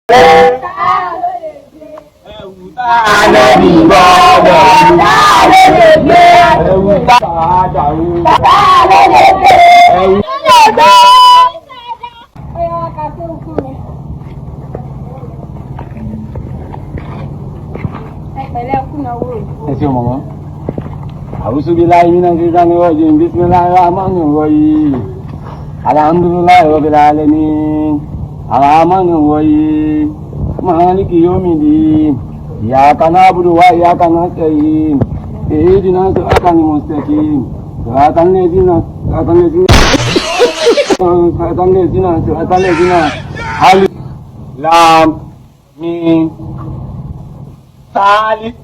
Bismillahirrahmanirrahim. Alhamdulillah. Maliki yawmiddin. Iyyaka na'budu wa iyyaka nasta'in. Ihdinas siratal mustaqim. Siratal ladzina Alif Lam Mim Salih.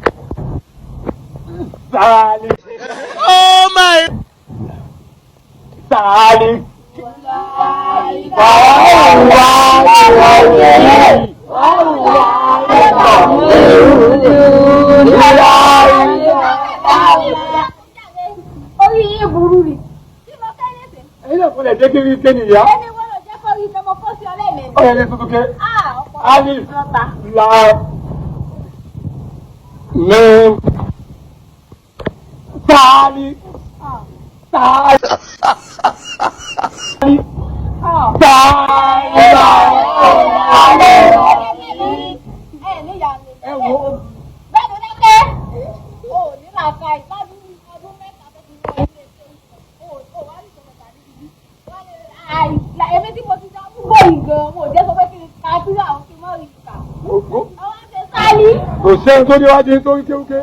Oh my Salih. Kò sẹ́ni tó níwájú tó ń ké.